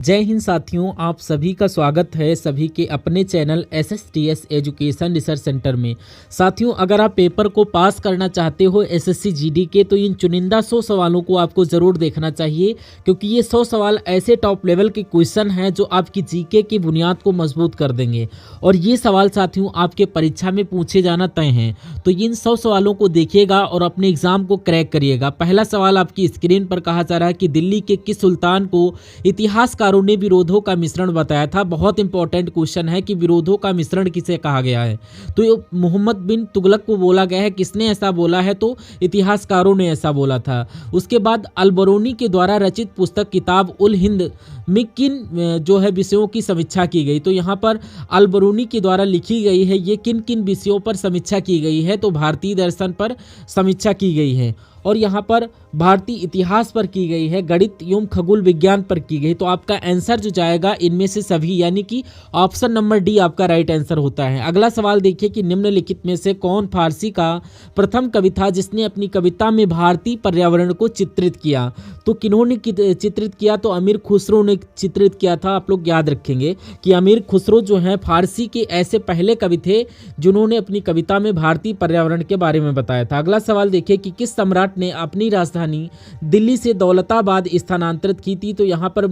जय हिंद साथियों, आप सभी का स्वागत है सभी के अपने channel SSTS education research centre में। साथियों, अगर आप पेपर को पास करना चाहते हो SSC GD के, तो इन चुनिंदा 100 सवालों को आपको ज़रूर देखना चाहिए, क्योंकि ये 100 सवाल ऐसे टॉप लेवल के क्वेश्चन हैं जो आपकी GK की बुनियाद को मजबूत कर देंगे। और ये सवाल साथियों आपके परीक्षा में पूछे जाना तय हैं। तो इन 100 सवालों को देखिएगा और अपने एग्जाम को क्रैक करिएगा। पहला सवाल आपकी स्क्रीन पर कहा जा रहा है कि दिल्ली के किस सुल्तान को इतिहासकार ने विरोधों का मिश्रण बताया था। बहुत इंपॉर्टेंट क्वेश्चन है कि विरोधों का मिश्रण किसे कहा गया है। तो ये मोहम्मद बिन तुगलक को बोला गया है। किसने ऐसा बोला है? तो इतिहासकारों ने ऐसा बोला था। उसके बाद अल-बरूनी के द्वारा रचित पुस्तक किताब उल हिंद में किन जो है विषयों की समीक्षा की गई? तो यहाँ पर अल-बरूनी के द्वारा लिखी गई है। ये किन किन विषयों पर समीक्षा की गई है? तो भारतीय दर्शन पर समीक्षा की गई है, और यहाँ पर भारतीय इतिहास पर की गई है, गणित एवं खगोल विज्ञान पर की गई। तो आपका आंसर जो जाएगा इनमें से सभी, यानी कि ऑप्शन नंबर डी आपका राइट आंसर होता है। अगला सवाल देखिए कि निम्नलिखित में से कौन फारसी का प्रथम कवि था जिसने अपनी कविता में भारतीय पर्यावरण को चित्रित किया? तो किन्होंने चित्रित किया? तो अमीर खुसरो ने चित्रित किया था। आप लोग याद रखेंगे कि अमीर खुसरो जो है फारसी के ऐसे पहले कवि थे जिन्होंने अपनी कविता में भारतीय पर्यावरण के बारे में बताया था। अगला सवाल देखिए कि किस सम्राट ने अपनी राजधानी दिल्ली से दौलताबाद स्थानांतरित की थी? तो यहाँ पर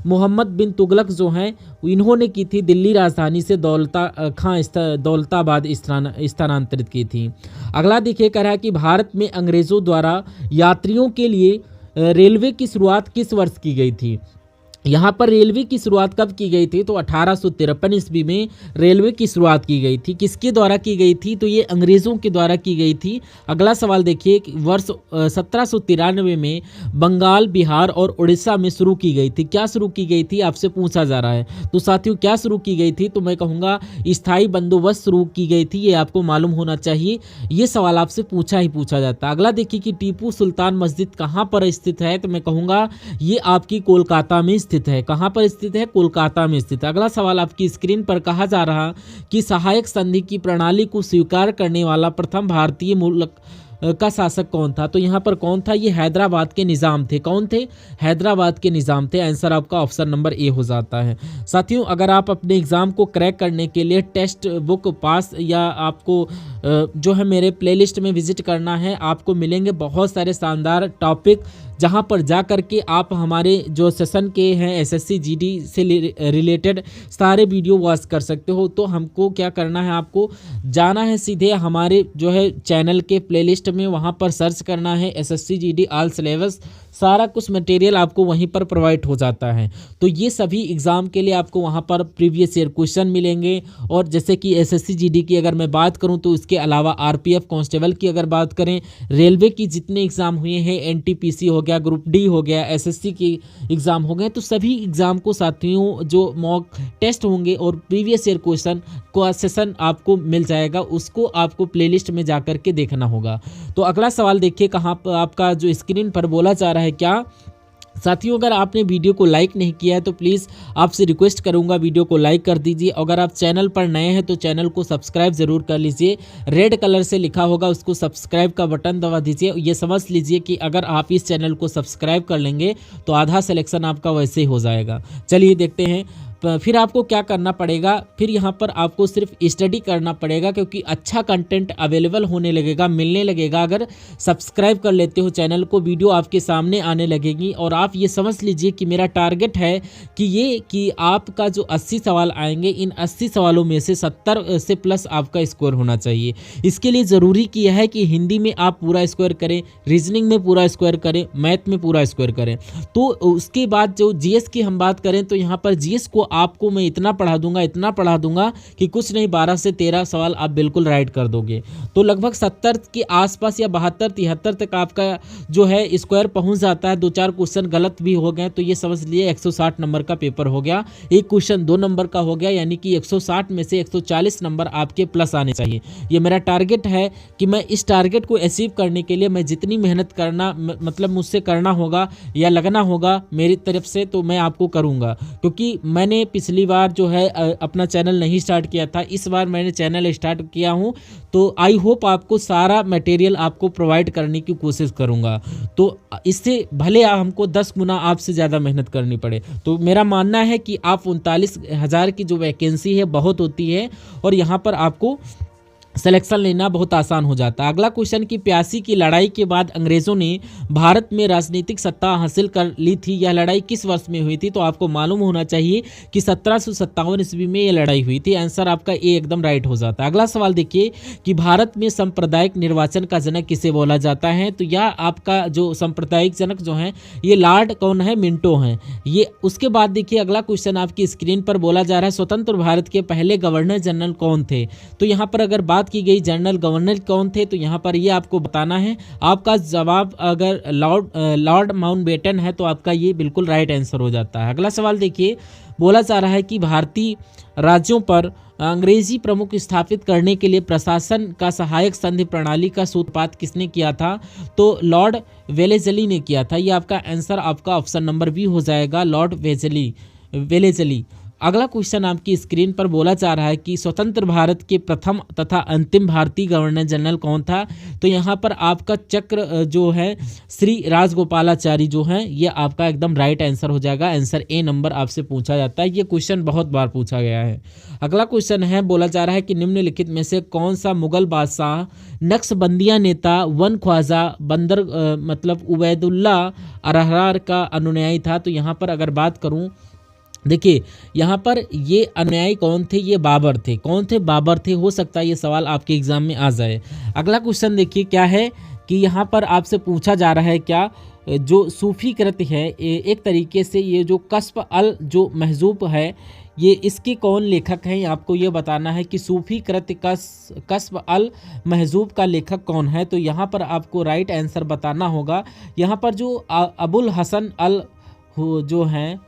मोहम्मद बिन तुगलक जो हैं इन्होंने की थी, दिल्ली राजधानी से दौलताबाद स्थानांतरित की थी। अगला देखिए कह रहा है कि भारत में अंग्रेजों द्वारा यात्रियों के लिए रेलवे की शुरुआत किस वर्ष की गई थी? यहाँ पर रेलवे की शुरुआत कब की गई थी? तो 1853 ईस्वी में रेलवे की शुरुआत की गई थी। किसके द्वारा की गई थी? तो ये अंग्रेज़ों के द्वारा की गई थी। अगला सवाल देखिए कि वर्ष 1793 में बंगाल, बिहार और उड़ीसा में शुरू की गई थी। क्या शुरू की गई थी आपसे पूछा जा रहा है। तो साथियों क्या शुरू की गई थी? तो मैं कहूँगा स्थायी बंदोबस्त शुरू की गई थी। ये आपको मालूम होना चाहिए, ये सवाल आपसे पूछा जाता है। अगला देखिए कि टीपू सुल्तान मस्जिद कहाँ पर स्थित है? तो मैं कहूँगा ये आपकी कोलकाता में स्थित है। कहां पर स्थित है? कोलकाता में स्थित है। अगला सवाल आपकी स्क्रीन पर कहा जा रहा कि सहायक संधि की प्रणाली को स्वीकार करने वाला प्रथम भारतीय मुल्क का शासक कौन था? तो यहाँ पर कौन था? ये हैदराबाद के निज़ाम थे। कौन थे? हैदराबाद के निज़ाम थे। आंसर आपका ऑप्शन नंबर ए हो जाता है। साथियों, अगर आप अपने एग्ज़ाम को क्रैक करने के लिए टेस्ट बुक पास या आपको जो है मेरे प्लेलिस्ट में विजिट करना है, आपको मिलेंगे बहुत सारे शानदार टॉपिक, जहां पर जा कर के आप हमारे जो सेशन के हैं SSC GD से रिलेटेड सारे वीडियो वॉच कर सकते हो। तो हमको क्या करना है, आपको जाना है सीधे हमारे जो है चैनल के प्लेलिस्ट में, वहां पर सर्च करना है SSC GD ऑल सिलेबस। सारा कुछ मटेरियल आपको वहीं पर प्रोवाइड हो जाता है। तो ये सभी एग्ज़ाम के लिए आपको वहाँ पर प्रीवियस ईयर क्वेश्चन मिलेंगे। और जैसे कि SSC GD की अगर मैं बात करूँ तो इसके अलावा RPF कांस्टेबल की अगर बात करें, रेलवे की जितने एग्ज़ाम हुए हैं, NTPC हो गया, ग्रुप D हो गया, SSC की एग्ज़ाम हो गए, तो सभी एग्ज़ाम को साथियों जो मॉक टेस्ट होंगे और प्रीवियस ईयर क्वेश्चन को सेशन आपको मिल जाएगा, उसको आपको प्लेलिस्ट में जा कर के देखना होगा। तो अगला सवाल देखिए, कहाँ पर आपका जो स्क्रीन पर बोला जा रहा है क्या? साथियों, अगर आपने वीडियो को लाइक नहीं किया है तो प्लीज़ आपसे रिक्वेस्ट करूंगा वीडियो को लाइक कर दीजिए। अगर आप चैनल पर नए हैं तो चैनल को सब्सक्राइब जरूर कर लीजिए। रेड कलर से लिखा होगा उसको सब्सक्राइब का बटन दबा दीजिए। ये समझ लीजिए कि अगर आप इस चैनल को सब्सक्राइब कर लेंगे तो आधा सिलेक्शन आपका वैसे ही हो जाएगा। चलिए देखते हैं फिर आपको क्या करना पड़ेगा। फिर यहाँ पर आपको सिर्फ स्टडी करना पड़ेगा, क्योंकि अच्छा कंटेंट अवेलेबल होने लगेगा, मिलने लगेगा। अगर सब्सक्राइब कर लेते हो चैनल को, वीडियो आपके सामने आने लगेगी। और आप ये समझ लीजिए कि मेरा टारगेट है कि आपका जो 80 सवाल आएंगे, इन 80 सवालों में से 70 से प्लस आपका स्कोर होना चाहिए। इसके लिए ज़रूरी किया है कि हिंदी में आप पूरा स्कोर करें, रीजनिंग में पूरा स्कोर करें, मैथ में पूरा स्कोर करें। तो उसके बाद जो GS की हम बात करें तो यहाँ पर GS को आपको मैं इतना पढ़ा दूंगा कि कुछ नहीं 12 से 13 सवाल आप बिल्कुल राइट कर दोगे। तो लगभग 70 के आसपास या 72-73 तक आपका जो है स्क्वायर पहुंच जाता है। 2-4 क्वेश्चन गलत भी हो गए तो ये समझ लिए 160 नंबर का पेपर हो गया। एक क्वेश्चन 2 नंबर का हो गया, यानी कि 160 में से 140 नंबर आपके प्लस आने चाहिए। ये मेरा टारगेट है कि मैं इस टारगेट को अचीव करने के लिए मैं जितनी मेहनत करना मतलब मुझसे करना होगा या लगना होगा मेरी तरफ से, तो मैं आपको करूँगा। क्योंकि मैंने मैंने पिछली बार जो है अपना चैनल नहीं स्टार्ट किया था, इस बार मैंने चैनल स्टार्ट किया हूँ, तो आई होप आपको सारा मटेरियल आपको प्रोवाइड करने की कोशिश करूँगा। तो इससे भले हमको 10 गुना आपसे ज़्यादा मेहनत करनी पड़े। तो मेरा मानना है कि आप 39,000 की जो वैकेंसी है बहुत होती है और यहाँ पर आपको सिलेक्शन लेना बहुत आसान हो जाता है। अगला क्वेश्चन कि प्यासी की लड़ाई के बाद अंग्रेजों ने भारत में राजनीतिक सत्ता हासिल कर ली थी, यह लड़ाई किस वर्ष में हुई थी? तो आपको मालूम होना चाहिए कि 1757 ईस्वी में यह लड़ाई हुई थी। आंसर आपका ए एकदम राइट हो जाता है। अगला सवाल देखिए कि भारत में सांप्रदायिक निर्वाचन का जनक किसे बोला जाता है? तो यह आपका जो सांप्रदायिक जनक जो है ये लॉर्ड कौन है? मिंटो हैं ये। उसके बाद देखिए अगला क्वेश्चन आपकी स्क्रीन पर बोला जा रहा है, स्वतंत्र भारत के पहले गवर्नर जनरल कौन थे? तो यहाँ पर अगर बात की गई जनरल गवर्नर कौन थे, तो यहाँ पर ये आपको बताना है। आपका जवाब अगर लॉर्ड माउंटबेटन है तो आपका ये बिल्कुल राइट आंसर हो जाता है। अगला सवाल देखिए, बोला जा रहा है कि भारतीय राज्यों पर अंग्रेजी प्रमुख स्थापित करने के लिए प्रशासन का सहायक संधि प्रणाली का सूत्रपात किसने किया था? तो लॉर्ड वेलेस्ली ने किया था। ये आपका आंसर आपका ऑप्शन नंबर बी हो जाएगा, लॉर्ड वेलेस्ली। अगला क्वेश्चन आपकी स्क्रीन पर बोला जा रहा है कि स्वतंत्र भारत के प्रथम तथा अंतिम भारतीय गवर्नर जनरल कौन था? तो यहाँ पर आपका चक्र जो है श्री राजगोपालाचारी जो हैं ये आपका एकदम राइट आंसर हो जाएगा। आंसर ए नंबर आपसे पूछा जाता है। ये क्वेश्चन बहुत बार पूछा गया है। अगला क्वेश्चन है, बोला जा रहा है कि निम्नलिखित में से कौन सा मुगल बादशाह नक्शबंदिया नेता वन ख्वाजा बंदर मतलब उबैदुल्ला अरहरार का अनुयायी था? तो यहाँ पर अगर बात करूँ, देखिए यहाँ पर ये अनुयायी कौन थे? ये बाबर थे। कौन थे? बाबर थे। हो सकता है ये सवाल आपके एग्जाम में आ जाए। अगला क्वेश्चन देखिए क्या है कि यहाँ पर आपसे पूछा जा रहा है क्या जो सूफी कृत है एक तरीके से ये जो कस्ब अल जो महजूब है ये इसके कौन लेखक हैं? आपको ये बताना है कि सूफी कृत कस्ब अल महजूब का लेखक कौन है? तो यहाँ पर आपको राइट आंसर बताना होगा। यहाँ पर जो अबुल हसन अल जो हैं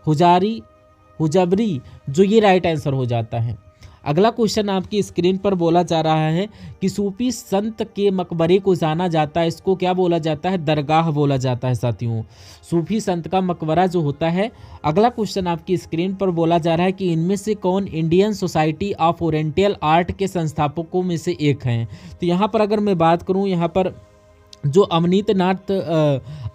हुजबरी जो ये राइट आंसर हो जाता है। अगला क्वेश्चन आपकी स्क्रीन पर बोला जा रहा है कि सूफी संत के मकबरे को जाना जाता है, इसको क्या बोला जाता है? दरगाह बोला जाता है साथियों। सूफी संत का मकबरा जो होता है। अगला क्वेश्चन आपकी स्क्रीन पर बोला जा रहा है कि इनमें से कौन Indian society of oriental art के संस्थापकों में से एक हैं? तो यहाँ पर अगर मैं बात करूँ, यहाँ पर जो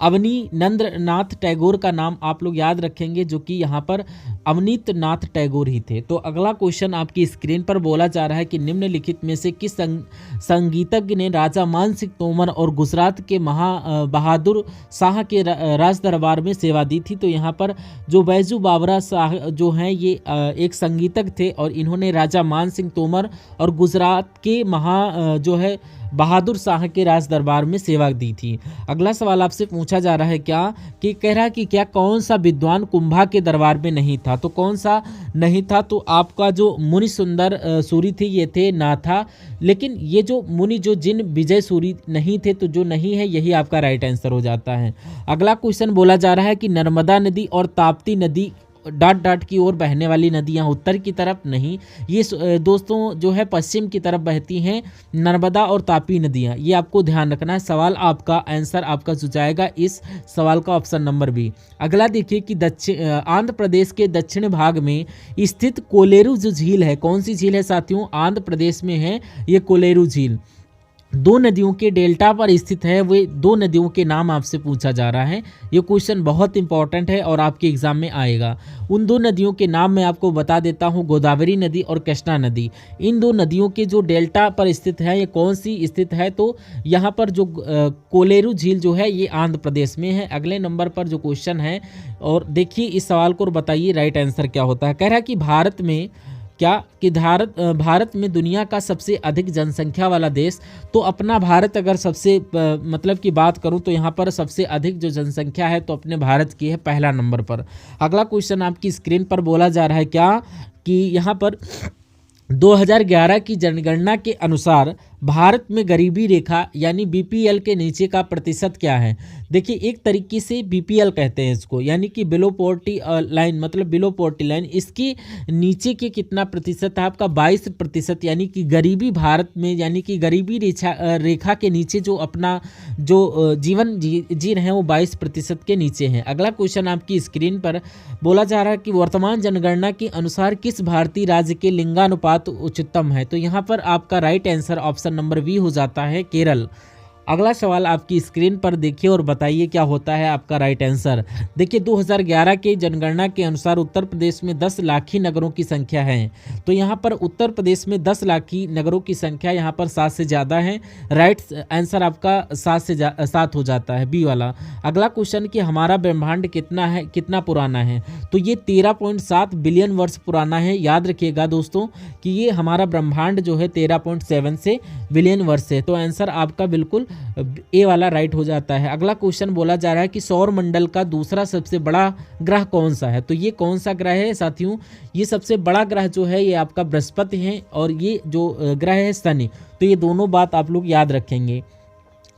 अवनीनंद्रनाथ टैगोर का नाम आप लोग याद रखेंगे, जो कि यहाँ पर अवनीतनाथ टैगोर ही थे। तो अगला क्वेश्चन आपकी स्क्रीन पर बोला जा रहा है कि निम्नलिखित में से किस संगीतज्ञ ने राजा मान सिंह तोमर और गुजरात के बहादुर शाह के राज दरबार में सेवा दी थी? तो यहाँ पर जो बैजू बावरा शाह जो हैं ये एक संगीतज्ञ थे और इन्होंने राजा मान सिंह तोमर और गुजरात के जो है बहादुर शाह के राज दरबार में सेवा दी थी। अगला सवाल आपसे पूछा जा रहा है क्या कि कह रहा कि क्या कौन सा विद्वान कुंभा के दरबार में नहीं था? तो कौन सा नहीं था? तो आपका जो मुनि सुंदर सूरी थे ये थे ना था। लेकिन ये जो मुनि जो जिन विजय सूरी नहीं थे, तो जो नहीं है यही आपका राइट आंसर हो जाता है। अगला क्वेश्चन बोला जा रहा है कि नर्मदा नदी और ताप्ती नदी डॉट की ओर बहने वाली नदियां उत्तर की तरफ नहीं, ये दोस्तों जो है पश्चिम की तरफ बहती हैं नर्मदा और तापी नदियां। ये आपको ध्यान रखना है। सवाल आपका आंसर आपका जो जाएगा इस सवाल का ऑप्शन नंबर बी। अगला देखिए कि आंध्र प्रदेश के दक्षिण भाग में स्थित कोलेरू जो झील है, कौन सी झील है साथियों? आंध्र प्रदेश में है ये कोलेरू झील। दो नदियों के डेल्टा पर स्थित है। वे दो नदियों के नाम आपसे पूछा जा रहा है। ये क्वेश्चन बहुत इंपॉर्टेंट है और आपके एग्जाम में आएगा। उन दो नदियों के नाम मैं आपको बता देता हूँ, गोदावरी नदी और कृष्णा नदी। इन दो नदियों के जो डेल्टा पर स्थित है ये कौन सी स्थित है? तो यहाँ पर जो कोलेरू झील जो है ये आंध्र प्रदेश में है। अगले नंबर पर जो क्वेश्चन है, और देखिए इस सवाल को बताइए राइट आंसर क्या होता है। कह रहा है कि भारत में दुनिया का सबसे अधिक जनसंख्या वाला देश, तो अपना भारत अगर सबसे मतलब की बात करूं तो यहाँ पर सबसे अधिक जो जनसंख्या है तो अपने भारत की है पहला नंबर पर। अगला क्वेश्चन आपकी स्क्रीन पर बोला जा रहा है क्या कि यहाँ पर 2011 की जनगणना के अनुसार भारत में गरीबी रेखा यानी बीपीएल के नीचे का प्रतिशत क्या है। देखिए, एक तरीके से बीपीएल कहते हैं इसको, यानी कि बिलो पॉवर्टी लाइन, मतलब बिलो पॉवर्टी लाइन। इसके नीचे के कितना प्रतिशत है आपका? 22%, यानी कि गरीबी भारत में, यानी कि गरीबी रेखा के नीचे जो अपना जो जीवन जी रहे हैं वो 22% के नीचे हैं। अगला क्वेश्चन आपकी स्क्रीन पर बोला जा रहा है कि वर्तमान जनगणना के अनुसार किस भारतीय राज्य के लिंगानुपात उच्चतम है। तो यहाँ पर आपका right answer option number B हो जाता है, केरल। अगला सवाल आपकी स्क्रीन पर देखिए और बताइए क्या होता है आपका राइट आंसर। देखिए, 2011 के जनगणना के अनुसार उत्तर प्रदेश में 10 लाखी नगरों की संख्या है। तो यहाँ पर उत्तर प्रदेश में 10 लाखी नगरों की संख्या यहाँ पर 7 से ज़्यादा है। राइट आंसर आपका 7 हो जाता है, बी वाला। अगला क्वेश्चन कि हमारा ब्रह्मांड कितना पुराना है। तो ये 13.7 बिलियन वर्ष पुराना है। याद रखिएगा दोस्तों कि ये हमारा ब्रह्मांड जो है 13.7 से बिलियन वर्ष है। तो आंसर आपका बिल्कुल ए वाला राइट हो जाता है। अगला क्वेश्चन बोला जा रहा है कि सौर मंडल का दूसरा सबसे बड़ा ग्रह कौन सा है। तो ये कौन सा ग्रह है साथियों? ये सबसे बड़ा ग्रह जो है ये आपका बृहस्पति है, और ये जो ग्रह है शनि। तो ये दोनों बात आप लोग याद रखेंगे।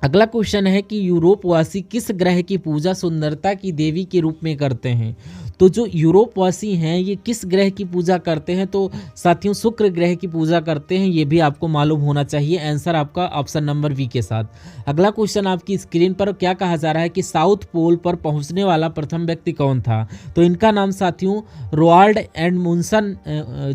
अगला क्वेश्चन है कि यूरोपवासी किस ग्रह की पूजा सुंदरता की देवी के रूप में करते हैं। तो जो यूरोपवासी हैं ये किस ग्रह की पूजा करते हैं? तो साथियों शुक्र ग्रह की पूजा करते हैं। ये भी आपको मालूम होना चाहिए। आंसर आपका ऑप्शन नंबर बी के साथ। अगला क्वेश्चन आपकी स्क्रीन पर क्या कहा जा रहा है कि साउथ पोल पर पहुंचने वाला प्रथम व्यक्ति कौन था। तो इनका नाम साथियों रोआल्ड एडमुंडसन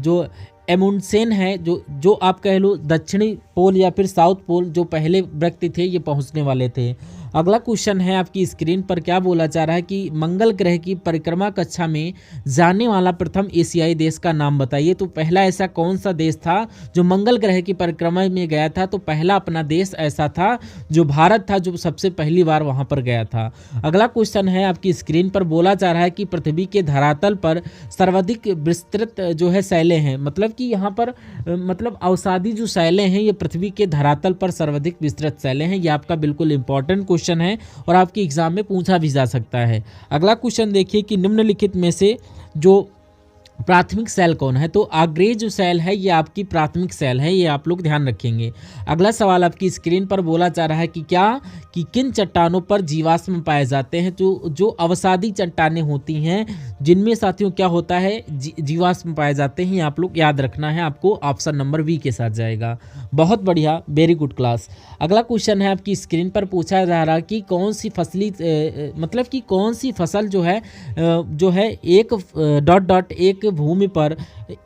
जो एमुंडसेन है, जो आप कह लो दक्षिणी पोल या फिर साउथ पोल जो पहले व्यक्ति थे ये पहुंचने वाले थे। अगला क्वेश्चन है आपकी स्क्रीन पर क्या बोला जा रहा है कि मंगल ग्रह की परिक्रमा कक्षा में जाने वाला प्रथम एशियाई देश का नाम बताइए। तो पहला ऐसा कौन सा देश था जो मंगल ग्रह की परिक्रमा में गया था। तो पहला अपना देश ऐसा था जो भारत था, जो सबसे पहली बार वहां पर गया था। अगला क्वेश्चन है आपकी स्क्रीन पर बोला जा रहा है कि पृथ्वी के धरातल पर सर्वाधिक विस्तृत जो है शैलें हैं। मतलब कि यहाँ पर मतलब अवसादी जो शैलें हैं ये पृथ्वी के धरातल पर सर्वाधिक विस्तृत शैलें हैं। ये आपका बिल्कुल इंपॉर्टेंट क्वेश्चन है और आपके एग्जाम में पूछा भी जा सकता है। अगला क्वेश्चन देखिए कि निम्नलिखित में से जो प्राथमिक सेल कौन है। तो आग्रेय जो सेल है ये आपकी प्राथमिक सेल है, ये आप लोग ध्यान रखेंगे। अगला सवाल आपकी स्क्रीन पर बोला जा रहा है कि किन चट्टानों पर जीवाश्म पाए जाते हैं। जो अवसादी चट्टानें होती हैं जिनमें साथियों क्या होता है जीवाश्म पाए जाते हैं। आप लोग याद रखना है, आपको ऑप्शन नंबर बी के साथ जाएगा। बहुत बढ़िया, वेरी गुड क्लास। अगला क्वेश्चन है आपकी स्क्रीन पर पूछा जा रहा है कि कौन सी फसल जो है एक भूमि पर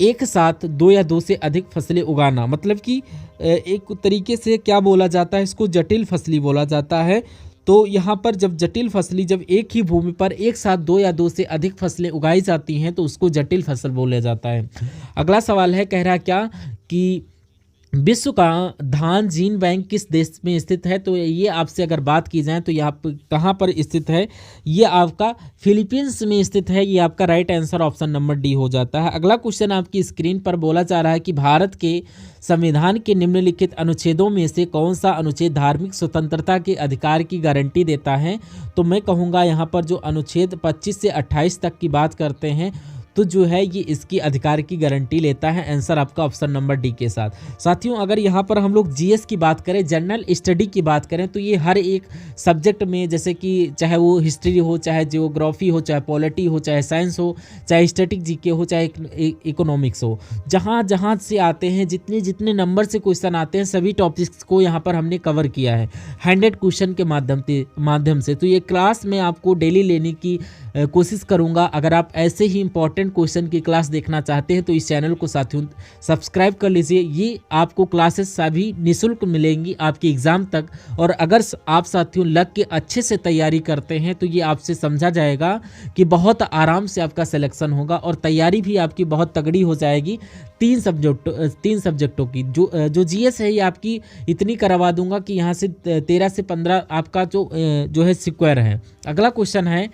एक साथ 2 या 2 से अधिक फसलें उगाना। मतलब कि एक तरीके से क्या बोला जाता है, इसको जटिल फसली बोला जाता है। तो यहाँ पर जब एक ही भूमि पर एक साथ 2 या 2 से अधिक फसलें उगाई जाती हैं तो उसको जटिल फसल बोला जाता है। अगला सवाल है, कह रहा क्या कि विश्व का धान जीन बैंक किस देश में स्थित है। तो ये आपसे अगर बात की जाए तो यहाँ पर कहाँ पर स्थित है, ये आपका फिलीपींस में स्थित है। ये आपका right answer option number D हो जाता है। अगला क्वेश्चन आपकी स्क्रीन पर बोला जा रहा है कि भारत के संविधान के निम्नलिखित अनुच्छेदों में से कौन सा अनुच्छेद धार्मिक स्वतंत्रता के अधिकार की गारंटी देता है। तो मैं कहूँगा यहाँ पर जो अनुच्छेद 25 से 28 तक की बात करते हैं तो जो है ये इसकी अधिकार की गारंटी लेता है। आंसर आपका ऑप्शन नंबर डी के साथ। साथियों अगर यहाँ पर हम लोग जीएस की बात करें, जनरल स्टडी की बात करें, तो ये हर एक सब्जेक्ट में, जैसे कि चाहे वो हिस्ट्री हो, चाहे जियोग्राफी हो, चाहे पॉलिटी हो, चाहे साइंस हो, चाहे स्टैटिक जीके हो, चाहे इकोनॉमिक्स हो, जहाँ से आते हैं जितने नंबर से क्वेश्चन आते हैं सभी टॉपिक्स को यहाँ पर हमने कवर किया है 100 क्वेश्चन के माध्यम से। तो ये क्लास में आपको डेली लेने की कोशिश करूंगा। अगर आप ऐसे ही इंपॉर्टेंट क्वेश्चन की क्लास देखना चाहते हैं तो इस चैनल को साथियों सब्सक्राइब कर लीजिए। ये आपको क्लासेस सभी निःशुल्क मिलेंगी आपके एग्जाम तक। और अगर आप साथियों लग के अच्छे से तैयारी करते हैं तो ये आपसे समझा जाएगा कि बहुत आराम से आपका सिलेक्शन होगा और तैयारी भी आपकी बहुत तगड़ी हो जाएगी। 3 सब्जेक्टों की जो जीएस है ये आपकी इतनी करवा दूंगा कि यहाँ से 13 से 15 आपका जो है स्क्वायर है। अगला क्वेश्चन है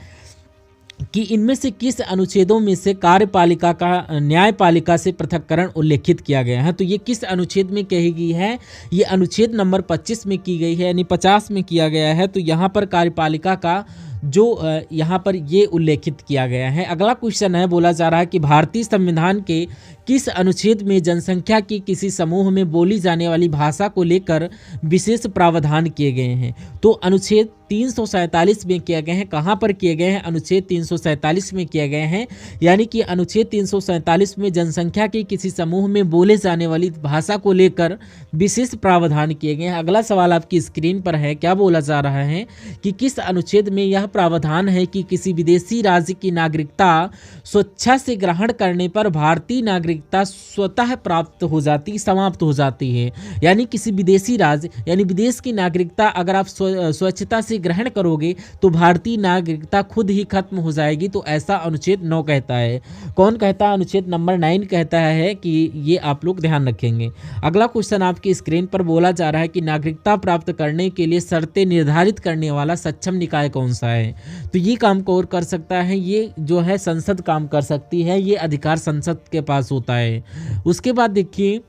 कि इनमें से किस अनुच्छेदों में से कार्यपालिका का न्यायपालिका से पृथक्करण उल्लेखित किया गया है। तो ये किस अनुच्छेद में कही गई है, ये अनुच्छेद नंबर 25 में की गई है, यानी 50 में किया गया है। तो यहाँ पर कार्यपालिका का जो यहाँ पर ये उल्लेखित किया गया है। अगला क्वेश्चन है, बोला जा रहा है कि भारतीय संविधान के किस अनुच्छेद में जनसंख्या की किसी समूह में बोली जाने वाली भाषा को लेकर विशेष प्रावधान किए गए हैं? तो अनुच्छेद 347 में किए गए हैं। कहाँ पर किए गए हैं? अनुच्छेद 347 में किए गए हैं। यानी कि अनुच्छेद 347 में जनसंख्या के किसी समूह में बोले जाने वाली भाषा को लेकर विशेष प्रावधान किए गए हैं। अगला सवाल आपकी स्क्रीन पर है, क्या बोला जा रहा है कि किस अनुच्छेद में यह प्रावधान है कि किसी विदेशी राज्य की नागरिकता स्वेच्छा से ग्रहण करने पर भारतीय नागरिकता स्वतः प्राप्त हो जाती, समाप्त हो जाती है। यानी किसी विदेशी राज्य यानी विदेश की नागरिकता अगर आप स्वच्छता से ग्रहण करोगे तो भारतीय नागरिकता खुद ही खत्म हो जाएगी। तो ऐसा अनुच्छेद 9 कहता है। कौन कहता है? अनुच्छेद नंबर 9 कहता है कि ये आप लोग ध्यान रखेंगे। अगला क्वेश्चन आपकी स्क्रीन पर बोला जा रहा है कि नागरिकता प्राप्त करने के लिए शर्तें निर्धारित करने वाला सक्षम निकाय कौन सा है? तो ये काम कौन कर सकता है? ये जो है संसद काम कर सकती है। ये अधिकार संसद के पास होता है। उसके बाद देखिए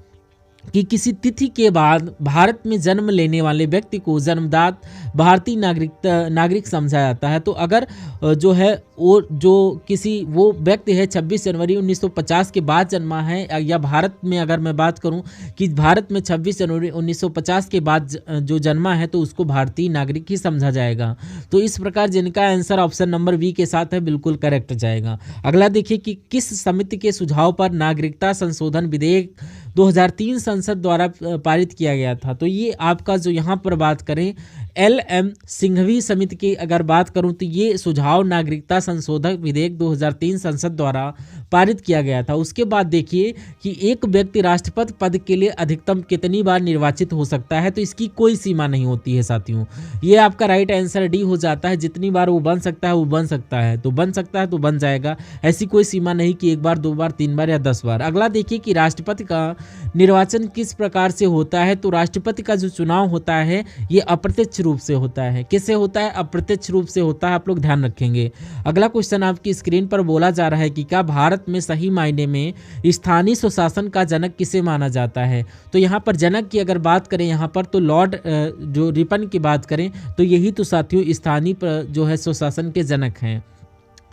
कि किसी तिथि के बाद भारत में जन्म लेने वाले व्यक्ति को जन्मदात भारतीय नागरिक समझा जाता है। तो अगर जो है वो व्यक्ति है 26 जनवरी 1950 के बाद जन्मा है, या भारत में अगर मैं बात करूं कि भारत में 26 जनवरी 1950 के बाद जो जन्मा है तो उसको भारतीय नागरिक ही समझा जाएगा। तो इस प्रकार जिनका आंसर ऑप्शन नंबर बी के साथ है बिल्कुल करेक्ट जाएगा। अगला देखिए कि किस समिति के सुझाव पर नागरिकता संशोधन विधेयक 2003 संसद द्वारा पारित किया गया था? तो ये आपका जो यहाँ पर बात करें LM सिंघवी समिति की अगर बात करूं तो ये सुझाव नागरिकता संशोधन विधेयक 2003 संसद द्वारा पारित किया गया था। उसके बाद देखिए कि एक व्यक्ति राष्ट्रपति पद के लिए अधिकतम कितनी बार निर्वाचित हो सकता है? तो इसकी कोई सीमा नहीं होती है साथियों। ये आपका राइट आंसर डी हो जाता है। जितनी बार वो बन सकता है वो बन सकता है, तो बन सकता है तो बन जाएगा। ऐसी कोई सीमा नहीं कि 1 बार 2 बार 3 बार या 10 बार। अगला देखिए कि राष्ट्रपति का निर्वाचन किस प्रकार से होता है? तो राष्ट्रपति का जो चुनाव होता है ये अप्रत्यक्ष रूप से होता है। किससे होता है? अप्रत्यक्ष रूप से होता है। आप लोग ध्यान रखेंगे। अगला क्वेश्चन आपकी स्क्रीन पर बोला जा रहा है कि क्या भारत में सही मायने में स्थानीय स्वशासन का जनक किसे माना जाता है? तो यहाँ पर जनक की अगर बात करें यहाँ पर तो लॉर्ड जो रिपन की बात करें तो यही तो साथियों स्थानीय जो है स्वशासन के जनक हैं।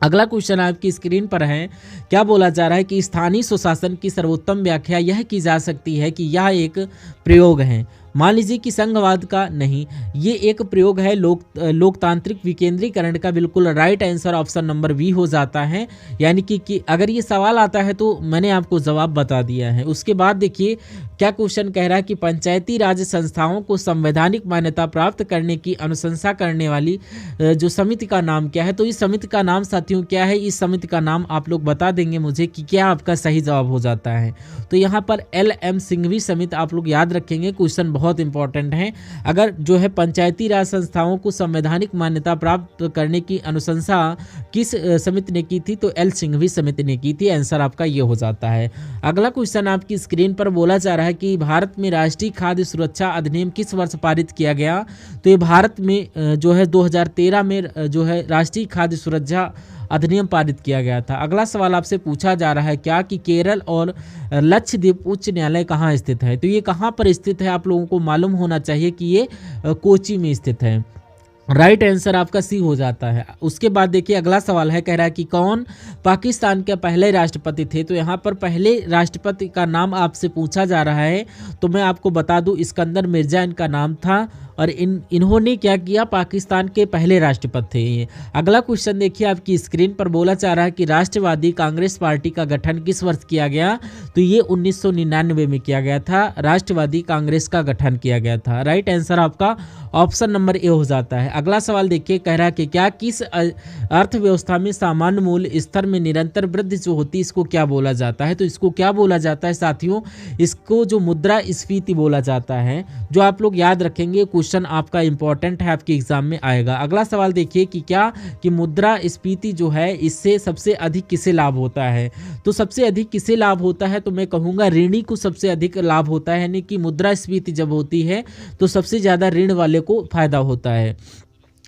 अगला क्वेश्चन आपकी स्क्रीन पर है, क्या बोला जा रहा है कि स्थानीय स्वशासन की सर्वोत्तम व्याख्या यह की जा सकती है कि यह एक प्रयोग है। मान लीजिए कि संघवाद का नहीं, ये एक प्रयोग है लोकतांत्रिक विकेंद्रीकरण का। बिल्कुल right answer option number B हो जाता है। यानी कि अगर ये सवाल आता है तो मैंने आपको जवाब बता दिया है। उसके बाद देखिए क्या क्वेश्चन कह रहा है कि पंचायती राज संस्थाओं को संवैधानिक मान्यता प्राप्त करने की अनुशंसा करने वाली जो समिति का नाम क्या है? तो इस समिति का नाम साथियों क्या है? इस समिति का नाम आप लोग बता देंगे मुझे कि क्या आपका सही जवाब हो जाता है। तो यहाँ पर LM सिंघवी समिति आप लोग याद रखेंगे। क्वेश्चन बहुत इंपॉर्टेंट है। अगर जो है पंचायती राज संस्थाओं को संवैधानिक मान्यता प्राप्त करने की अनुशंसा किस समिति ने की थी? तो L सिंघवी समिति ने की थी। आंसर आपका ये हो जाता है। अगला क्वेश्चन आपकी स्क्रीन पर बोला जा रहा है कि भारत में राष्ट्रीय खाद्य सुरक्षा अधिनियम किस वर्ष पारित किया गया? तो ये भारत में जो है 2013 में जो है राष्ट्रीय खाद्य सुरक्षा अधिनियम पारित किया गया था। अगला सवाल आपसे पूछा जा रहा है क्या कि केरल और लक्षद्वीप उच्च न्यायालय कहाँ स्थित है? तो ये कहाँ पर स्थित है? आप लोगों को मालूम होना चाहिए कि ये कोची में स्थित है। राइट आंसर आपका सी हो जाता है। उसके बाद देखिए अगला सवाल है, कह रहा है कि कौन पाकिस्तान के पहले राष्ट्रपति थे? तो यहाँ पर पहले राष्ट्रपति का नाम आपसे पूछा जा रहा है। तो मैं आपको बता दूं इस्कंदर मिर्जा इनका नाम था और इन्होंने क्या किया? पाकिस्तान के पहले राष्ट्रपति थे ये। अगला क्वेश्चन देखिए आपकी स्क्रीन पर बोला जा रहा है कि राष्ट्रवादी कांग्रेस पार्टी का गठन किस वर्ष किया गया? तो ये 1999 में किया गया था। राष्ट्रवादी कांग्रेस का गठन किया गया था। राइट आंसर आपका ऑप्शन नंबर ए हो जाता है। अगला सवाल देखिए कह रहा है कि क्या किस अर्थव्यवस्था में सामान्य मूल्य स्तर में निरंतर वृद्धि जो होती है इसको क्या बोला जाता है? तो इसको क्या बोला जाता है साथियों? इसको जो मुद्रास्फीति बोला जाता है, जो आप लोग याद रखेंगे। क्वेश्चन आपका इंपॉर्टेंट है, आपके एग्जाम में आएगा। अगला सवाल देखिए कि क्या कि मुद्रास्फीति जो है इससे सबसे अधिक किसे लाभ होता है? तो सबसे अधिक किसे लाभ होता है? तो मैं कहूँगा ऋणी को सबसे अधिक लाभ होता है। यानी कि मुद्रास्फीति जब होती है तो सबसे ज़्यादा ऋण वाले को फायदा होता है।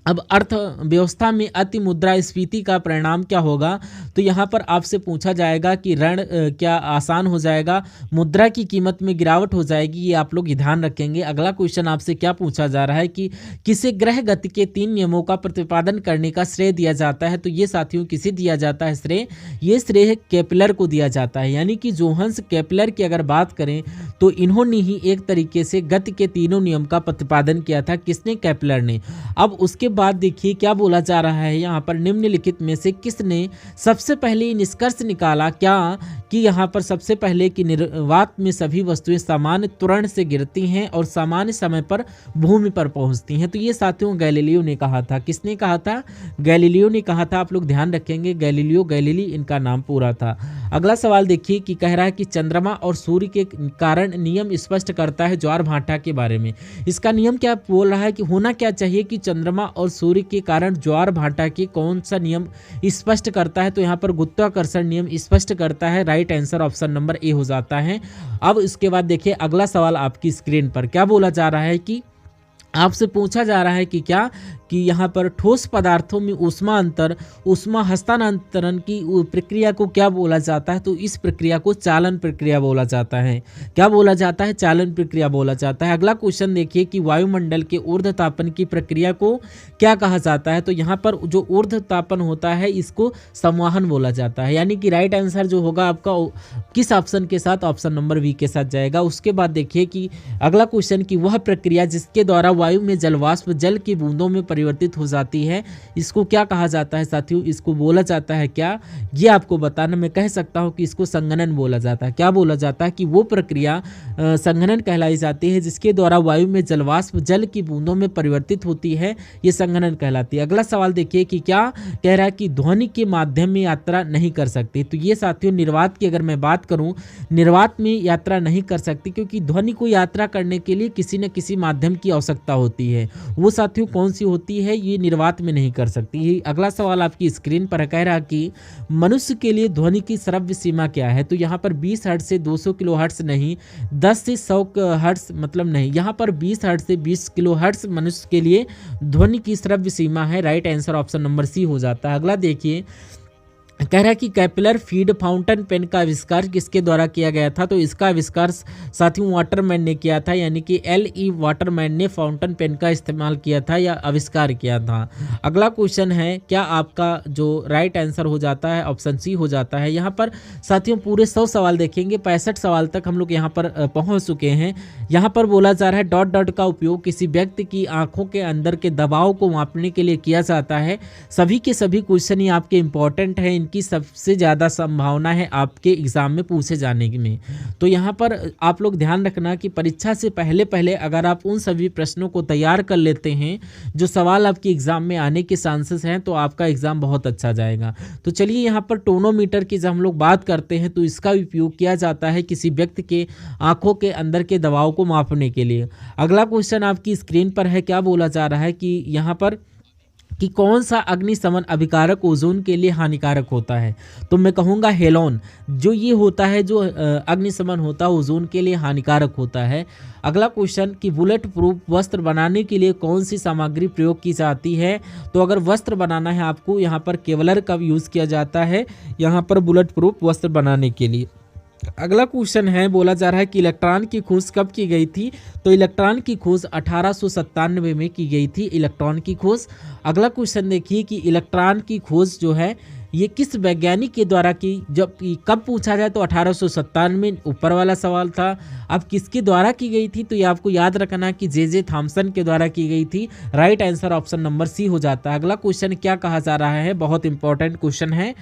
अब अर्थव्यवस्था में अति मुद्रास्फीति का परिणाम क्या होगा, तो यहाँ पर आपसे पूछा जाएगा कि ऋण क्या आसान हो जाएगा, मुद्रा की कीमत में गिरावट हो जाएगी, ये आप लोग ध्यान रखेंगे। अगला क्वेश्चन आपसे क्या पूछा जा रहा है कि किसे ग्रह गति के 3 नियमों का प्रतिपादन करने का श्रेय दिया जाता है, तो ये साथियों किसे दिया जाता है श्रेय, ये श्रेय केपलर को दिया जाता है। यानी कि जोहान्स केपलर की अगर बात करें तो इन्होंने ही एक तरीके से गति के तीनों नियम का प्रतिपादन किया था। किसने, केपलर ने। अब उसके बाद देखिए क्या बोला जा रहा है यहाँ पर, निम्नलिखित में से किसने सबसे पहले निष्कर्ष निकाला क्या कि यहाँ पर सबसे पहले कि निर्वात में सभी वस्तुएं सामान्य त्वरण से गिरती हैं और सामान्य समय पर भूमि पर पहुंचती हैं, तो ये साथियों गैलीलियो ने कहा था। किसने कहा था, गैलीलियो ने कहा था। आप लोग ध्यान रखेंगे, गैलीलियो गैलीली इनका नाम पूरा था। अगला सवाल देखिए कि कह रहा है कि चंद्रमा और सूर्य के कारण नियम स्पष्ट करता है ज्वार भाटा के बारे में। इसका नियम क्या बोल रहा है कि होना क्या चाहिए कि चंद्रमा और सूर्य के कारण ज्वार भाटा के कौन सा नियम स्पष्ट करता है, तो यहाँ पर गुरुत्वाकर्षण नियम स्पष्ट करता है। Right answer option number A हो जाता है। अब इसके बाद देखिए अगला सवाल आपकी स्क्रीन पर क्या बोला जा रहा है कि आपसे पूछा जा रहा है कि क्या कि यहाँ पर ठोस पदार्थों में ऊष्मा अंतर ऊष्मा हस्तांतरण की प्रक्रिया को क्या बोला जाता है, तो इस प्रक्रिया को चालन प्रक्रिया बोला जाता है। क्या बोला जाता है, चालन प्रक्रिया बोला जाता है। अगला क्वेश्चन देखिए कि वायुमंडल के ऊर्ध्वतापन की प्रक्रिया को क्या कहा जाता है, तो यहाँ पर जो ऊर्ध्वतापन होता है इसको संवहन बोला जाता है। यानी कि राइट आंसर जो होगा आपका किस ऑप्शन के साथ, ऑप्शन नंबर बी के साथ जाएगा। उसके बाद देखिए कि अगला क्वेश्चन की वह प्रक्रिया जिसके द्वारा वायु में जलवाष्प जल की बूंदों में परिवर्तित हो जाती है, इसको क्या कहा जाता है साथियों, इसको बोला जाता है क्या, ये आपको बताना। मैं कह सकता हूं कि इसको संघनन बोला जाता है। क्या बोला जाता है कि वो प्रक्रिया संघनन कहलाई जाती है जिसके द्वारा वायु में जलवाष्प जल की बूंदों में परिवर्तित होती है, ये संघनन कहलाती है। अगला सवाल देखिए कि क्या कह रहा है कि ध्वनि के माध्यम में यात्रा नहीं कर सकती, तो ये साथियों निर्वात की अगर मैं बात करूं, निर्वात में यात्रा नहीं कर सकती क्योंकि ध्वनि को यात्रा करने के लिए किसी न किसी माध्यम की आवश्यकता होती है। वो साथियों कौन सी होती है, ये निर्वात में नहीं कर सकती। अगला सवाल आपकी स्क्रीन पर कह रहा कि मनुष्य के लिए ध्वनि की श्रव्य सीमा क्या है, तो यहाँ पर 20 हर्ट्ज से 200 किलो हर्ट्ज नहीं, 10 से 100 हर्ट्ज मतलब नहीं, यहाँ पर 20 हर्ट्ज से 20 किलो हर्ट्ज मनुष्य के लिए ध्वनि की श्रव्य सीमा है। Right answer option number C हो जाता है। अगला देखिए कह रहा है कि कैपिलर फीड फाउंटेन पेन का आविष्कार किसके द्वारा किया गया था, तो इसका आविष्कार साथियों वाटरमैन ने किया था। यानी कि L.E. वाटरमैन ने फाउंटेन पेन का इस्तेमाल किया था या आविष्कार किया था। अगला क्वेश्चन है क्या आपका जो राइट आंसर हो जाता है ऑप्शन सी हो जाता है। यहाँ पर साथियों पूरे 100 सवाल देखेंगे, 65 सवाल तक हम लोग यहाँ पर पहुँच चुके हैं। यहाँ पर बोला जा रहा है डॉट डॉट का उपयोग किसी व्यक्ति की आंखों के अंदर के दबाव को मापने के लिए किया जाता है। सभी के सभी क्वेश्चन ही आपके इंपॉर्टेंट हैं, इनकी सबसे ज़्यादा संभावना है आपके एग्जाम में पूछे जाने में। तो यहाँ पर आप लोग ध्यान रखना कि परीक्षा से पहले पहले अगर आप उन सभी प्रश्नों को तैयार कर लेते हैं जो सवाल आपके एग्जाम में आने के चांसेस हैं, तो आपका एग्जाम बहुत अच्छा जाएगा। तो चलिए यहाँ पर टोनोमीटर की जब हम लोग बात करते हैं तो इसका उपयोग किया जाता है किसी व्यक्ति के आंखों के अंदर के दबाव को मापने के लिए। अगला क्वेश्चन आपकी स्क्रीन पर है, क्या बोला जा रहा है कि यहाँ पर कि कौन सा अग्निशमन अभिकारक ओजोन के लिए हानिकारक होता है, तो मैं कहूँगा हेलोन जो ये होता है, जो अग्निशमन होता है ओजोन के लिए हानिकारक होता है। अगला क्वेश्चन कि बुलेट प्रूफ वस्त्र बनाने के लिए कौन सी सामग्री प्रयोग की जाती है, तो अगर वस्त्र बनाना है आपको यहाँ पर केवलर का यूज़ किया जाता है यहाँ पर बुलेट प्रूफ वस्त्र बनाने के लिए। अगला क्वेश्चन है, बोला जा रहा है कि इलेक्ट्रॉन की खोज कब की गई थी, तो इलेक्ट्रॉन की खोज 1897 में की गई थी इलेक्ट्रॉन की खोज। अगला क्वेश्चन देखिए कि इलेक्ट्रॉन की खोज जो है ये किस वैज्ञानिक के द्वारा की, जब कब पूछा जाए तो 1897 में ऊपर वाला सवाल था। अब किसके द्वारा की गई थी, तो ये आपको याद रखना कि जे थॉमसन के द्वारा की गई थी। Right answer option number C हो जाता है। अगला क्वेश्चन क्या कहा जा रहा है, बहुत इंपॉर्टेंट क्वेश्चन है,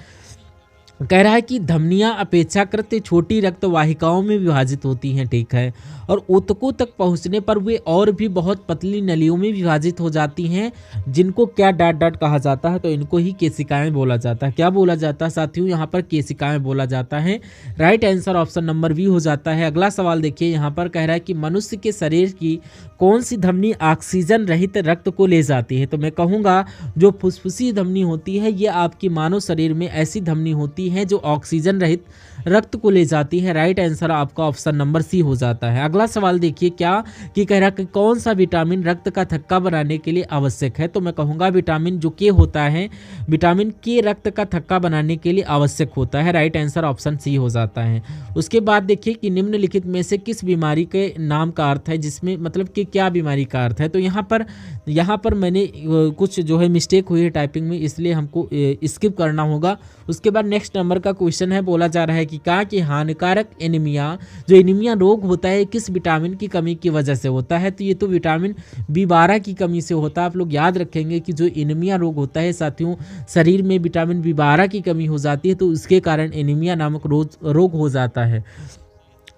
कह रहा है कि धमनियां अपेक्षाकृत छोटी रक्त वाहिकाओं में विभाजित होती हैं, ठीक है, और ऊतकों तक पहुंचने पर वे और भी बहुत पतली नलियों में विभाजित हो जाती हैं, जिनको क्या डॉट डॉट कहा जाता है, तो इनको ही केशिकाएं बोला जाता है। क्या बोला जाता है साथियों, यहाँ पर केशिकाएं बोला जाता है। Right answer option number B हो जाता है। अगला सवाल देखिए, यहाँ पर कह रहा है कि मनुष्य के शरीर की कौन सी धमनी ऑक्सीजन रहित रक्त को ले जाती है, तो मैं कहूँगा जो फुसफुसी धमनी होती है, ये आपकी मानव शरीर में ऐसी धमनी होती है हैं जो ऑक्सीजन रहित रक्त को ले जाती है। राइट आंसर आपका ऑप्शन नंबर सी हो जाता है। अगला सवाल देखिए क्या कि कह रहा कि कौन सा विटामिन रक्त का थक्का बनाने के लिए आवश्यक है। तो मैं कहूँगा विटामिन जो के होता है, विटामिन के रक्त का थक्का बनाने के लिए आवश्यक होता है। राइट आंसर ऑप्शन सी हो जाता है। उसके बाद देखिए कि निम्नलिखित में से किस बीमारी के नाम का अर्थ है, जिसमें मतलब कि क्या बीमारी का अर्थ है। तो यहाँ पर मैंने कुछ जो है मिस्टेक हुई है टाइपिंग में, इसलिए हमको स्किप करना होगा। उसके बाद नेक्स्ट नंबर का क्वेश्चन है, बोला जा रहा है कि क्या कि हानिकारक एनीमिया, जो एनीमिया रोग होता है किस विटामिन की कमी की वजह से होता है। तो ये तो विटामिन B12 की कमी से होता है। आप लोग याद रखेंगे कि जो एनीमिया रोग होता है साथियों, शरीर में विटामिन B12 की कमी हो जाती है, तो उसके कारण एनीमिया नामक रोग हो जाता है।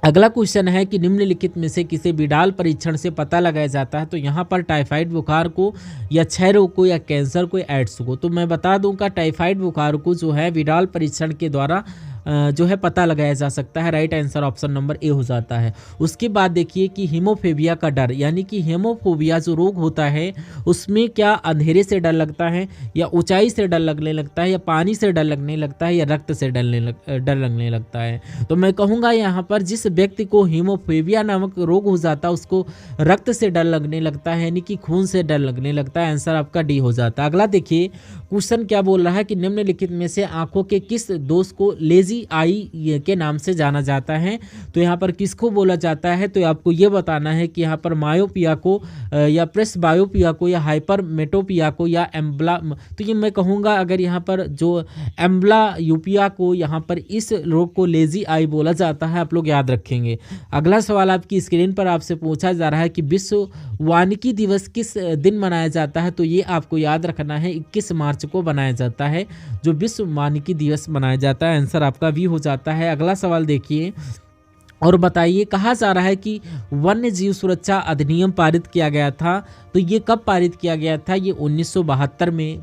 अगला क्वेश्चन है कि निम्नलिखित में से किसे विडाल परीक्षण से पता लगाया जाता है। तो यहाँ पर टाइफाइड बुखार को या क्षय रोग को या कैंसर को या एड्स को। तो मैं बता दूं का टाइफाइड बुखार को जो है विडाल परीक्षण के द्वारा जो है पता लगाया जा सकता है। Right answer option number A हो जाता है। उसके बाद देखिए कि हीमोफोबिया का डर, यानी कि हेमोफोबिया जो रोग होता है उसमें क्या अंधेरे से डर लगता है, या ऊंचाई से डर लगने लगता है, या पानी से डर लगने लगता है, या रक्त से डर लगने लगता है। तो मैं कहूँगा यहाँ पर जिस व्यक्ति को हीमोफोबिया नामक रोग हो जाता है उसको रक्त से डर लगने लगता है, यानी कि खून से डर लगने लगता है। आंसर आपका डी हो जाता है। अगला देखिए क्वेश्चन क्या बोल रहा है कि निम्नलिखित में से आंखों के किस दोष को लेजी आई के नाम से जाना जाता है। तो यहाँ पर किसको बोला जाता है, तो आपको ये बताना है कि यहाँ पर मायोपिया को या प्रेस बायोपिया को या हाइपरमेटोपिया को या एम्ब्ला। तो ये मैं कहूँगा अगर यहाँ पर जो एम्ब्लायोपिया को यहाँ पर इस रोग को लेजी आई बोला जाता है, आप लोग याद रखेंगे। अगला सवाल आपकी स्क्रीन पर आपसे पूछा जा रहा है कि विश्व वानिकी दिवस किस दिन मनाया जाता है। तो ये आपको याद रखना है 21 मार्च को मनाया जाता है जो विश्व वानिकी दिवस मनाया जाता है। आंसर आपका भी हो जाता है। अगला सवाल देखिए और बताइए, कहा जा रहा है कि वन्य जीव सुरक्षा अधिनियम पारित किया गया था। तो ये कब पारित किया गया था, ये 1972 में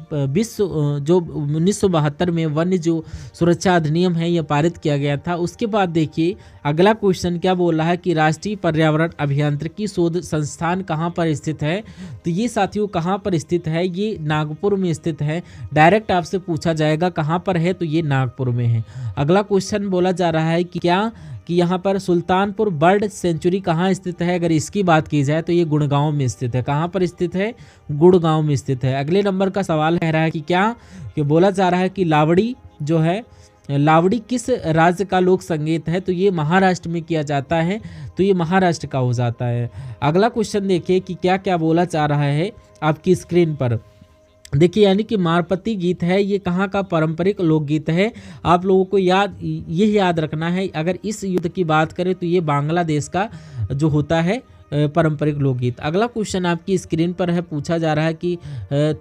जो 1972 में वन्य जो सुरक्षा अधिनियम है ये पारित किया गया था। उसके बाद देखिए अगला क्वेश्चन क्या बोल रहा है कि राष्ट्रीय पर्यावरण अभियांत्रिकी शोध संस्थान कहाँ पर स्थित है। तो ये साथियों कहाँ पर स्थित है, ये नागपुर में स्थित है। डायरेक्ट आपसे पूछा जाएगा कहाँ पर है, तो ये नागपुर में है। अगला क्वेश्चन बोला जा रहा है कि क्या कि यहाँ पर सुल्तानपुर बर्ड सेंचुरी कहाँ स्थित है। अगर इसकी बात की जाए तो ये गुड़गांव में स्थित है। कहाँ पर स्थित है, गुड़गांव में स्थित है। अगले नंबर का सवाल कह रहा है कि क्या कि बोला जा रहा है कि लावड़ी जो है, लावड़ी किस राज्य का लोक संगीत है। तो ये महाराष्ट्र में किया जाता है, तो ये महाराष्ट्र का हो जाता है। अगला क्वेश्चन देखिए कि क्या क्या बोला जा रहा है आपकी स्क्रीन पर देखिए, यानी कि मारपती गीत है, ये कहाँ का पारंपरिक लोकगीत है। आप लोगों को ये याद रखना है। अगर इस युद्ध की बात करें तो ये बांग्लादेश का जो होता है पारंपरिक लोकगीत। अगला क्वेश्चन आपकी स्क्रीन पर है, पूछा जा रहा है कि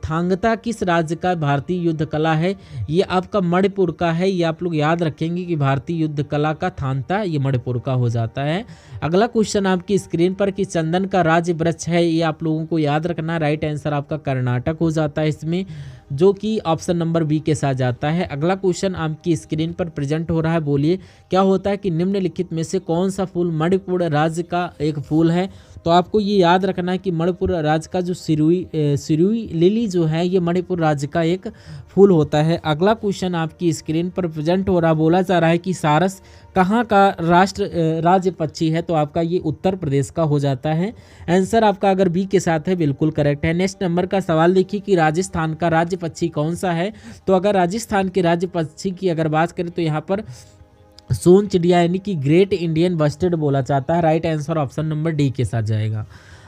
थांगता किस राज्य का भारतीय युद्ध कला है। ये आपका मणिपुर का है। ये आप लोग याद रखेंगे कि भारतीय युद्ध कला का थांगता ये मणिपुर का हो जाता है। अगला क्वेश्चन आपकी स्क्रीन पर कि चंदन का राज्य वृक्ष है, ये आप लोगों को याद रखना। राइट आंसर आपका कर्नाटक हो जाता है इसमें, जो कि ऑप्शन नंबर बी के साथ जाता है। अगला क्वेश्चन आपकी स्क्रीन पर प्रेजेंट हो रहा है, बोलिए क्या होता है कि निम्नलिखित में से कौन सा फूल मणिपुर राज्य का एक फूल है। तो आपको ये याद रखना है कि मणिपुर राज्य का जो सिरुई लिली जो है ये मणिपुर राज्य का एक फूल होता है। अगला क्वेश्चन आपकी स्क्रीन पर प्रेजेंट हो रहा, बोला जा रहा है कि सारस कहाँ का राज्य पक्षी है। तो आपका ये उत्तर प्रदेश का हो जाता है। आंसर आपका अगर बी के साथ है बिल्कुल करेक्ट है। नेक्स्ट नंबर का सवाल देखिए कि राजस्थान का राज्य पक्षी कौन सा है। तो अगर राजस्थान के राज्य पक्षी की अगर बात करें तो यहाँ पर सोन चिड़िया यानी कि ग्रेट इंडियन बस्टर्ड बोला जाता है। Right answer option number D के साथ जाएगा।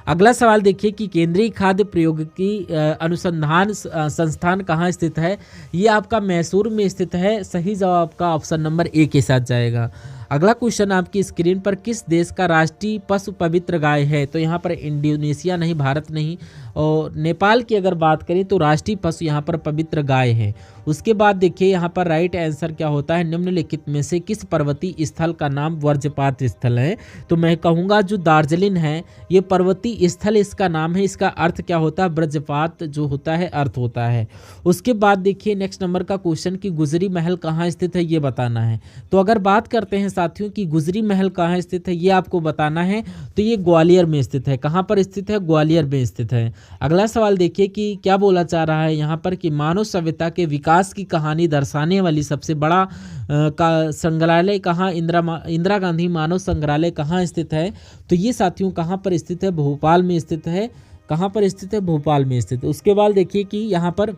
अगला सवाल देखिए कि केंद्रीय खाद्य प्रौद्योगिकी अनुसंधान संस्थान कहाँ स्थित है। ये आपका मैसूर में स्थित है। सही जवाब आपका ऑप्शन नंबर ए के साथ जाएगा। अगला क्वेश्चन आपकी स्क्रीन पर किस देश का राष्ट्रीय पशु पवित्र गाय है। तो यहाँ पर इंडोनेशिया नहीं, भारत नहीं, और नेपाल की अगर बात करें तो राष्ट्रीय पशु यहाँ पर पवित्र गाय है। उसके बाद देखिए यहाँ पर राइट आंसर क्या होता है, निम्नलिखित में से किस पर्वतीय स्थल का नाम वज्रपात स्थल है। तो मैं कहूँगा जो दार्जिलिंग है ये पर्वतीय स्थल इसका नाम है। इसका अर्थ क्या होता है, वज्रपात जो होता है अर्थ होता है। उसके बाद देखिए नेक्स्ट नंबर का क्वेश्चन कि गुजरी महल कहाँ स्थित है ये बताना है। तो अगर बात करते हैं साथियों कि गुजरी महल कहाँ स्थित है, ये आपको बताना है। तो ये ग्वालियर में स्थित है। कहाँ पर स्थित है? ग्वालियर में स्थित है। अगला सवाल देखिए कि क्या बोला जा रहा है यहाँ पर कि मानव सभ्यता के विकास की कहानी दर्शाने वाली सबसे बड़ा का संग्रहालय कहाँ, इंदिरा गांधी मानव संग्रहालय कहाँ स्थित है? तो ये साथियों कहाँ पर स्थित है? भोपाल में स्थित है। कहाँ पर स्थित है? भोपाल में स्थित है। उसके बाद देखिए कि यहाँ पर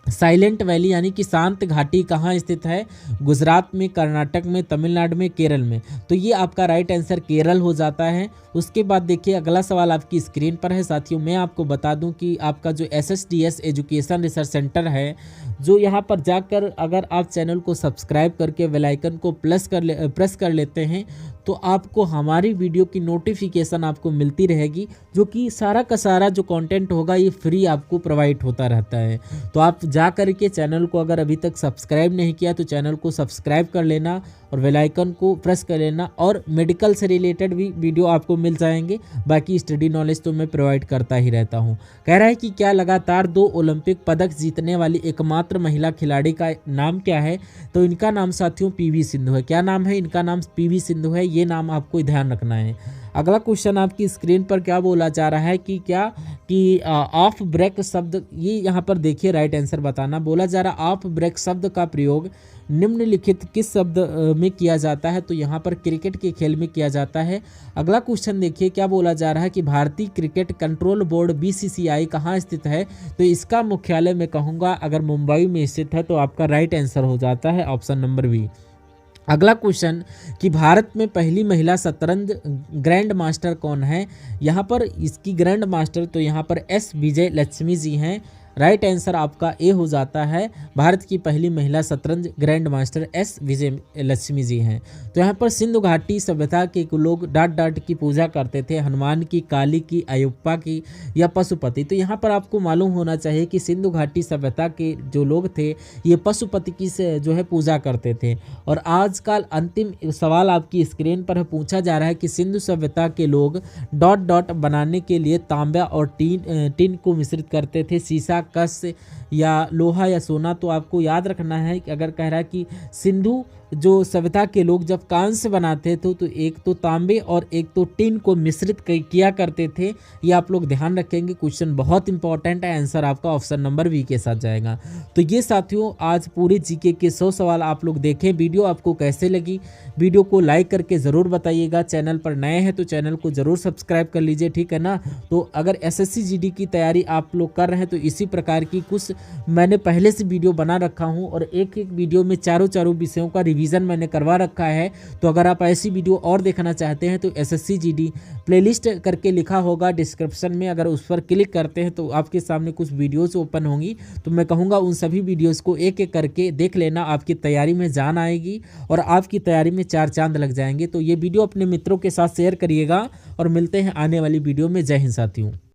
साइलेंट वैली यानी कि शांत घाटी कहाँ स्थित है? गुजरात में, कर्नाटक में, तमिलनाडु में, केरल में। तो ये आपका राइट आंसर केरल हो जाता है। उसके बाद देखिए अगला सवाल आपकी स्क्रीन पर है साथियों। मैं आपको बता दूं कि आपका जो SSTS एजुकेशन रिसर्च सेंटर है, जो यहाँ पर जाकर अगर आप चैनल को सब्सक्राइब करके बेल आइकन को प्रेस कर लेते हैं तो आपको हमारी वीडियो की नोटिफिकेशन आपको मिलती रहेगी, जो कि सारा का सारा जो कंटेंट होगा ये फ्री आपको प्रोवाइड होता रहता है। तो आप जा कर के चैनल को अगर अभी तक सब्सक्राइब नहीं किया तो चैनल को सब्सक्राइब कर लेना और बेल आइकन को प्रेस कर लेना, और मेडिकल से रिलेटेड भी वीडियो आपको मिल जाएंगे। बाकी स्टडी नॉलेज तो मैं प्रोवाइड करता ही रहता हूँ। कह रहा है कि क्या लगातार 2 ओलंपिक पदक जीतने वाली एकमात्र महिला खिलाड़ी का नाम क्या है? तो इनका नाम साथियों PV सिंधु है। क्या नाम है? इनका नाम PV सिंधु है। ये नाम आपको ध्यान रखना है। अगला क्वेश्चन आपकी स्क्रीन पर क्या बोला जा रहा है कि क्या कि ऑफ ब्रेक शब्द, ये यहाँ पर देखिए राइट आंसर बताना। बोला जा रहा ऑफ ब्रेक शब्द का प्रयोग निम्नलिखित किस शब्द में किया जाता है? तो यहाँ पर क्रिकेट के खेल में किया जाता है। अगला क्वेश्चन देखिए क्या बोला जा रहा है कि भारतीय क्रिकेट कंट्रोल बोर्ड BCCI कहाँ स्थित है? तो इसका मुख्यालय मैं कहूँगा अगर मुंबई में स्थित है तो आपका राइट आंसर हो जाता है ऑप्शन नंबर बी। अगला क्वेश्चन कि भारत में पहली महिला शतरंज ग्रैंड मास्टर कौन है? यहाँ पर इसकी ग्रैंड मास्टर तो यहाँ पर S विजय लक्ष्मी जी हैं। राइट आंसर आपका ए हो जाता है। भारत की पहली महिला शतरंज ग्रैंड मास्टर S विजय लक्ष्मी जी हैं। तो यहाँ पर सिंधु घाटी सभ्यता के लोग डाट डाट की पूजा करते थे, हनुमान की, काली की, अयप्पा की या पशुपति। तो यहाँ पर आपको मालूम होना चाहिए कि सिंधु घाटी सभ्यता के जो लोग थे ये पशुपति की से जो है पूजा करते थे। और आजकल अंतिम सवाल आपकी स्क्रीन पर पूछा जा रहा है कि सिंधु सभ्यता के लोग डॉट डॉट बनाने के लिए तांबा और टीन को मिश्रित करते थे, शीशा, कस या लोहा या सोना। तो आपको याद रखना है कि अगर कह रहा है कि सिंधु जो सभ्यता के लोग जब कांस्य बनाते थे तो एक तो तांबे और एक तो टिन को मिश्रित किया करते थे। ये आप लोग ध्यान रखेंगे। क्वेश्चन बहुत इंपॉर्टेंट है। आंसर आपका ऑप्शन नंबर बी के साथ जाएगा। तो ये साथियों आज पूरे जीके के 100 सवाल आप लोग देखें। वीडियो आपको कैसे लगी? वीडियो को लाइक करके ज़रूर बताइएगा। चैनल पर नए हैं तो चैनल को ज़रूर सब्सक्राइब कर लीजिए, ठीक है ना। तो अगर SSC GD की तैयारी आप लोग कर रहे हैं तो इसी प्रकार की कुछ मैंने पहले से वीडियो बना रखा हूँ और एक एक वीडियो में चारों विषयों का रिवीजन मैंने करवा रखा है। तो अगर आप ऐसी वीडियो और देखना चाहते हैं तो SSC GD प्लेलिस्ट करके लिखा होगा डिस्क्रिप्शन में, अगर उस पर क्लिक करते हैं तो आपके सामने कुछ वीडियोस ओपन होंगी। तो मैं कहूँगा उन सभी वीडियोस को एक एक करके देख लेना, आपकी तैयारी में जान आएगी और आपकी तैयारी में 4 चांद लग जाएंगे। तो ये वीडियो अपने मित्रों के साथ शेयर करिएगा और मिलते हैं आने वाली वीडियो में। जय हिंद साथियों।